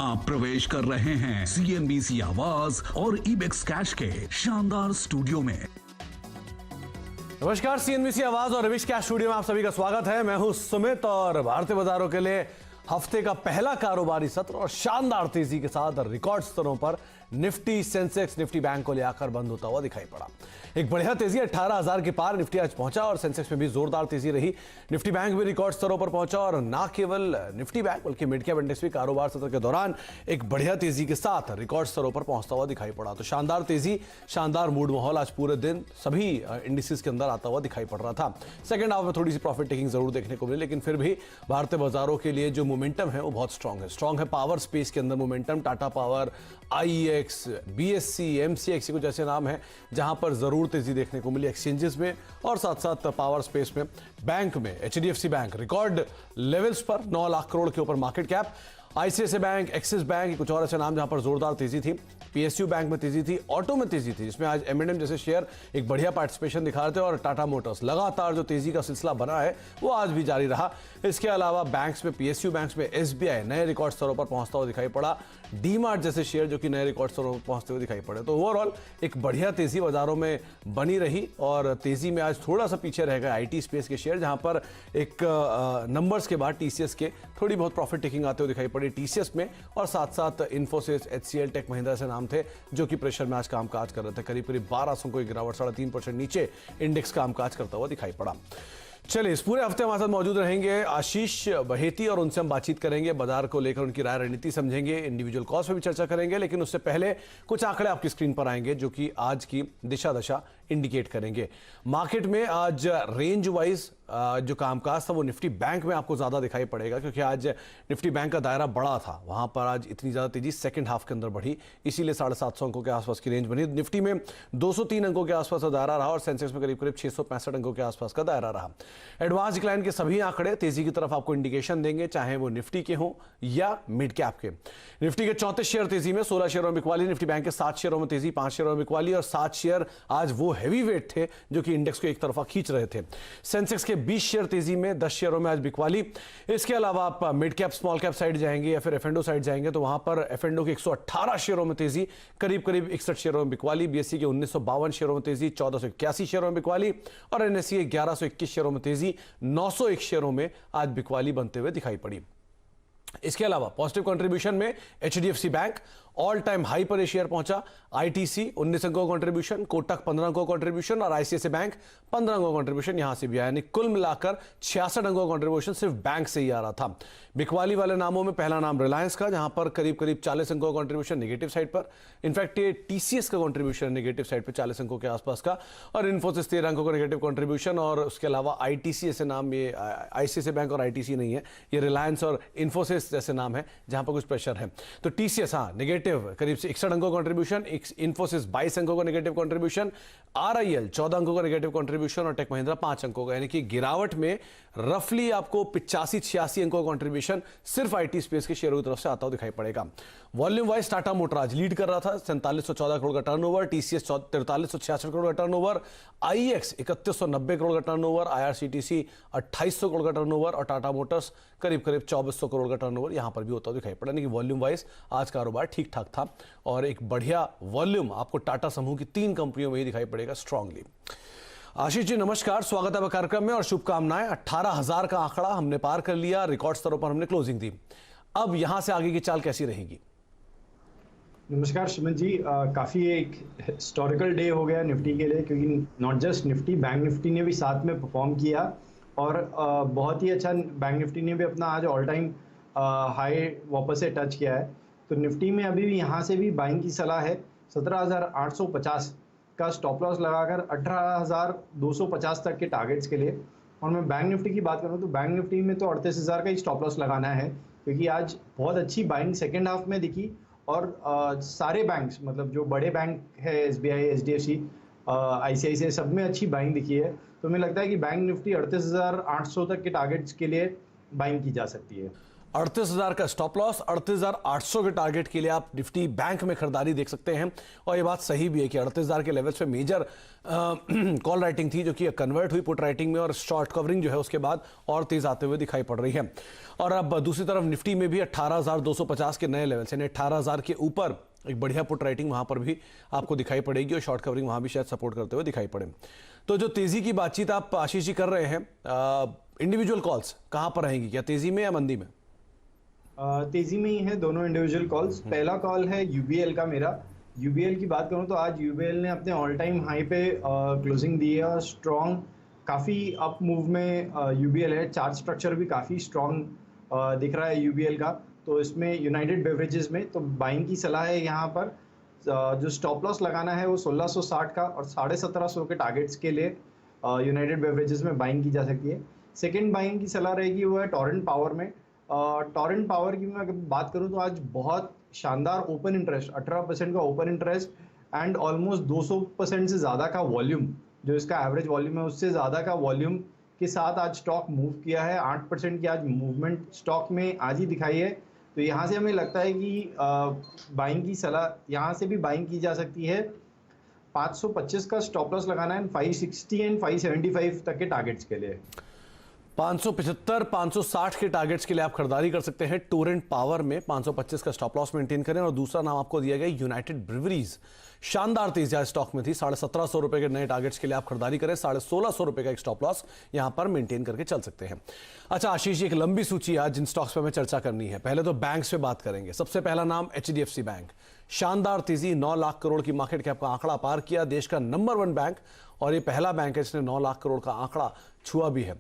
आप प्रवेश कर रहे हैं CNBC आवाज और इबेक्स कैश के शानदार स्टूडियो में। नमस्कार, CNBC आवाज और इबेक्स कैश स्टूडियो में आप सभी का स्वागत है। मैं हूं सुमित और भारतीय बाजारों के लिए हफ्ते का पहला कारोबारी सत्र और शानदार तेजी के साथ रिकॉर्ड स्तरों पर निफ्टी, सेंसेक्स, निफ्टी बैंक को ले आकर बंद होता हुआ दिखाई पड़ा। एक बढ़िया तेजी 18,000 के पार निफ्टी आज पहुंचा और सेंसेक्स में भी जोरदार तेजी रही। निफ्टी बैंक भी रिकॉर्ड स्तरों पर पहुंचा और ना केवल निफ्टी बैंक बल्कि मिड कैप इंडेक्स भी कारोबार सत्र के दौरान एक बढ़िया तेजी के साथ रिकॉर्ड स्तरों पर पहुंचता हुआ दिखाई पड़ा। तो शानदार तेजी, शानदार मूड माहौल आज पूरे दिन सभी इंडिसेस के अंदर आता हुआ दिखाई पड़ रहा था। सेकंड हाफ में थोड़ी सी प्रॉफिट टेकिंग जरूर देखने को मिली, लेकिन फिर भी भारतीय बाजारों के लिए जो मोमेंटम है वो बहुत स्ट्रांग है। पावर स्पेस के अंदर momentum, Tata power, IEX, BSE, MCX कुछ ऐसे नाम हैं जहां पर जरूर तेजी देखने को मिली एक्सचेंजेस में और साथ साथ पावर स्पेस में। बैंक में HDFC बैंक रिकॉर्ड लेवल्स पर 9 लाख करोड़ के ऊपर market cap. ICICI bank, axis bank, कुछ और ऐसे नाम जहां पर जोरदार तेजी थी। PSU बैंक में तेजी थी, ऑटो में तेजी थी जिसमें आज M&M जैसे शेयर एक बढ़िया पार्टिसिपेशन दिखा रहे थे और टाटा मोटर्स लगातार जो तेजी का सिलसिला बना है वो आज भी जारी रहा। इसके अलावा बैंक्स में, PSU बैंक्स में SBI नए रिकॉर्ड स्तरों पर पहुंचता हुआ दिखाई पड़ा। डीमार्ट जैसे शेयर जो कि नए रिकॉर्ड स्तरों पर पहुंचते हुए दिखाई पड़े। तो ओवरऑल एक बढ़िया तेजी बाजारों में बनी रही और तेजी में आज थोड़ा सा पीछे रह गए IT स्पेस के शेयर, जहां पर एक नंबर्स के बाद TCS के थोड़ी बहुत प्रॉफिट टेकिंग आते हुए दिखाई पड़ी TCS में, और साथ साथ इन्फोसिस, HCL, टेक महिंद्रा से नाम थे जो कि प्रेशर में आज कामकाज कर रहे थे। करीब 1200 को गिरावट, 3.5% नीचे इंडेक्स कामकाज करता हुआ दिखाई पड़ा। चलिए, इस पूरे हफ्ते हमारे साथ मौजूद रहेंगे आशीष बहेती और उनसे हम बातचीत करेंगे, बाजार को लेकर उनकी राय रणनीति समझेंगे, इंडिविजुअल कॉस्ट पे भी चर्चा करेंगे। लेकिन उससे पहले कुछ आंकड़े आपकी स्क्रीन पर आएंगे जो कि आज की दिशा दशा इंडिकेट करेंगे। मार्केट में आज रेंज वाइज जो कामकाज था वो निफ्टी बैंक में आपको ज्यादा दिखाई पड़ेगा, क्योंकि आज निफ्टी बैंक का दायरा बड़ा था। वहां पर आज इतनी ज्यादा तेजी सेकंड हाफ के अंदर बढ़ी, इसीलिए 750 अंकों के आसपास की रेंज बनी। निफ्टी में 203 अंकों के आसपास का दायरा रहा और सेंसेक्स में करीब 665 अंकों के आसपास का दायरा रहा। एडवांस डिक्लाइन के सभी आंकड़े तेजी की तरफ आपको इंडिकेशन देंगे, चाहे वो निफ्टी के हों या मिड कैप के। निफ्टी के 34 शेयर तेजी में, 16 शेयरों में बिकवाली। निफ्टी बैंक के 7 शेयरों में तेजी, 5 शेयरों में बिकवाली और 7 शेयर आज वो हैवी वेट थे जो कि इंडेक्स को एक तरफा खींच रहे थे। सेंसेक्स के 20 शेयर तेजी में, 10 शेयरों में आज बिकवाली। इसके अलावा आप mid cap, small cap side जाएंगे या फिर F&O साइड जाएंगे तो वहां पर F&O के 118 शेयरों में तेजी, करीब 61 शेयरों में बिकवाली। BSE के 1952 शेयरों में तेजी, 1481 शेयरों में बिकवाली और NSE 1121 शेयरों में तेजी, 901 शेयरों में आज बिकवाली बनते हुए दिखाई पड़ी। इसके अलावा पॉजिटिव कंट्रीब्यूशन में HDFC bank all time high पर शेयर पहुंचा। ITC 19 अंकों का कंट्रीब्यूशन, कोटक 15 अंकों का कंट्रीब्यूशन और ICICI बैंक 15 अंकों का कंट्रीब्यूशन यहां से भी आया, यानी कुल मिलाकर 66 अंकों का कंट्रीब्यूशन सिर्फ बैंक से ही आ रहा था। बिकवाली वाले नामों में पहला नाम रिलायंस का, जहां पर करीब 40 अंकों का कंट्रीब्यूशन नेगेटिव साइड पर। इनफैक्ट ये TCS का कंट्रीब्यूशन नेगेटिव साइड पर 40 अंकों के आसपास का, और इन्फोसिस 13 अंकों का नेगेटिव कंट्रीब्यूशन। और उसके अलावा ITC ऐसे नाम, ये ICICI बैंक और ITC नहीं है, ये रिलायंस और इन्फोसिस जैसे नाम है जहां पर कुछ प्रेशर है। तो TCS नेगेटिव करीब से 61 अंकों का कंट्रीब्यूशन, इन्फोसिस 22 अंकों का नेगेटिव कंट्रीब्यूशन, RIL 14 अंकों का नेगेटिव कंट्रीब्यूशन और टेक महिंद्रा 5 अंकों का, यानी कि गिरावट में रफली आपको 85-86 अंकों का कंट्रीब्यूशन सिर्फ IT स्पेस के शेयरों की तरफ से आता हुआ दिखाई पड़ेगा। वॉल्यूम वाइज टाटा मोटर आज लीड कर रहा था, 4714 करोड़ का टर्नओवर, TCS 4366 करोड़ का टर्नओवर, IEX 3190 करोड़ का टर्नओवर, IRCTC 2800 करोड़ का टर्नओवर और टाटा मोटर्स करीब 2400 करोड़ का टर्नओवर यहां पर भी होता हुआ दिखाई पड़ा। यानी कि वॉल्यूम वाइज आज कारोबार ठीक ठाक था और एक बढ़िया वॉल्यूम आपको टाटा समूह की 3 कंपनियों में ही दिखाई पड़ेगा स्ट्रांगली। आशीष जी नमस्कार, स्वागत है कार्यक्रम में और शुभकामनाएं। 18,000 का आंकड़ा हमने पार कर लिया, रिकॉर्ड स्तरों पर हमने क्लोजिंग दी। अब यहां से आगे की चाल कैसी रहेगी? नमस्कार सुमित जी, काफ़ी एक हिस्टोरिकल डे हो गया निफ्टी के लिए, क्योंकि not just Nifty, bank Nifty ने भी साथ में परफॉर्म किया और बहुत ही अच्छा बैंक निफ्टी ने भी अपना आज ऑल टाइम हाई वापस से टच किया है। तो निफ्टी में अभी भी यहाँ से भी बाइंग की सलाह है। 17,850 का स्टॉप लॉस लगाकर 18,250 तक के टारगेट्स के लिए। और मैं बैंक निफ्टी की बात करूँ तो बैंक निफ्टी में तो 38,000 का ही स्टॉप लॉस लगाना है, क्योंकि आज बहुत अच्छी बाइंग सेकेंड हाफ में दिखी और सारे बैंक्स, मतलब जो बड़े बैंक है SBI, HDFC, ICICI, सब में अच्छी बाइंग दिखी है। तो मुझे लगता है कि बैंक निफ्टी 38,800 तक के टारगेट्स के लिए बाइंग की जा सकती है। 38,000 का स्टॉप लॉस, 38,800 के टारगेट के लिए आप निफ्टी बैंक में खरीदारी देख सकते हैं। और ये बात सही भी है कि 38,000 के लेवल्स पे मेजर कॉल राइटिंग थी जो कि कन्वर्ट हुई पुट राइटिंग में, और शॉर्ट कवरिंग जो है उसके बाद और तेज आते हुए दिखाई पड़ रही है। और अब दूसरी तरफ निफ्टी में भी 18,250 के नए लेवल्स, यानी 18,000 के ऊपर एक बढ़िया पुट राइटिंग वहां पर भी आपको दिखाई पड़ेगी, और शॉर्ट कवरिंग वहां भी शायद सपोर्ट करते हुए दिखाई पड़े। तो जो तेजी की बातचीत आप आशीष जी कर रहे हैं, इंडिविजुअल कॉल्स कहां पर रहेंगी, क्या तेजी में या मंदी में? तेजी में ही है दोनों इंडिविजुअल कॉल्स। पहला कॉल है यूबीएल का मेरा। यूबीएल की बात करूं तो आज यूबीएल ने अपने ऑल टाइम हाई पे क्लोजिंग दी है, और स्ट्रॉन्ग काफ़ी अप मूव में यूबीएल है। चार्ट स्ट्रक्चर भी काफ़ी स्ट्रॉन्ग दिख रहा है यूबीएल का। तो इसमें यूनाइटेड बेवरेजेस में तो बाइंग की सलाह है यहाँ पर। जो स्टॉप लॉस लगाना है वो 1660 का और 1750 के टारगेट्स के लिए यूनाइटेड बेवरेजेस में बाइंग की जा सकती है। सेकेंड बाइंग की सलाह रहेगी वो है टोरेंट पावर में। टोरेंट पावर की मैं अगर बात करूं तो आज बहुत शानदार ओपन इंटरेस्ट, 18% का ओपन इंटरेस्ट एंड ऑलमोस्ट 200% से ज़्यादा का वॉल्यूम, जो इसका एवरेज वॉल्यूम है उससे ज़्यादा का वॉल्यूम के साथ आज स्टॉक मूव किया है। 8% की आज मूवमेंट स्टॉक में आज ही दिखाई है। तो यहाँ से हमें लगता है कि बाइंग की सलाह, यहाँ से भी बाइंग की जा सकती है। 525 का स्टॉप लॉस लगाना है, 560 एंड 575 तक के टारगेट्स के लिए। 575, 560 के टारगेट्स के लिए आप खरीदारी कर सकते हैं टोरेंट पावर में। 525 का स्टॉप लॉस मेंटेन करें। और दूसरा नाम आपको दिया गया यूनाइटेड ब्रिवरीज। शानदार तेजी आज स्टॉक में थी, 1750 रुपए के नए टारगेट्स के लिए आप खरीदारी करें। 1650 रुपए का एक स्टॉप लॉस यहां पर मेंटेन करके चल सकते हैं। अच्छा आशीष जी, एक लंबी सूची आज जिन स्टॉक्स पर हमें चर्चा करनी है। पहले तो बैंक्स पे बात करेंगे। सबसे पहला नाम HDFC बैंक। शानदार तेजी, 9 लाख करोड़ की मार्केट कैप का आंकड़ा पार किया। देश का नंबर 1 बैंक, और ये पहला बैंक है जिसने 9 लाख करोड़ का आंकड़ा छुआ भी है।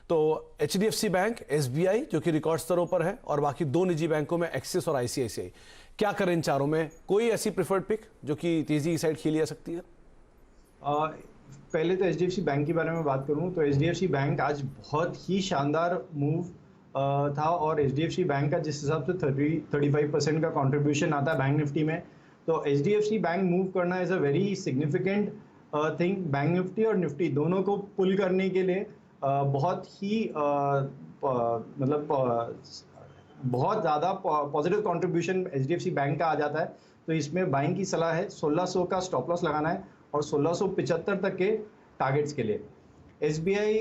तो HDFC बैंक, SBI जो कि रिकॉर्ड स्तरों पर है, और बाकी 2 निजी बैंकों में एक्सिस और ICICI। क्या करें इन चारों में? कोई ऐसी प्रिफर्ड पिक जो कि तेजी की साइड खेली जा सकती है? पहले तो HDFC बैंक के बारे में बात करूं तो HDFC बैंक आज बहुत ही शानदार मूव था, और HDFC बैंक का जिस हिसाब से 35% का कंट्रीब्यूशन आता है बैंक निफ्टी में, तो HDFC बैंक मूव करना is a very significant thing. Bank Nifty और निफ्टी दोनों को पुल करने के लिए बहुत ही बहुत ज़्यादा पॉजिटिव कंट्रीब्यूशन HDFC बैंक का आ जाता है। तो इसमें बाइंग की सलाह है। 1600 का स्टॉप लॉस लगाना है और 1675 तक के टारगेट्स के लिए। SBI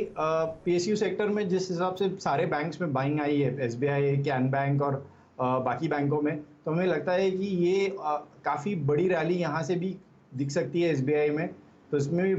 PSU सेक्टर में जिस हिसाब से सारे बैंक्स में बाइंग आई है, SBI, कैन बैंक और बाकी बैंकों में, तो हमें लगता है कि ये काफ़ी बड़ी रैली यहाँ से भी दिख सकती है SBI में। तो इसमें भी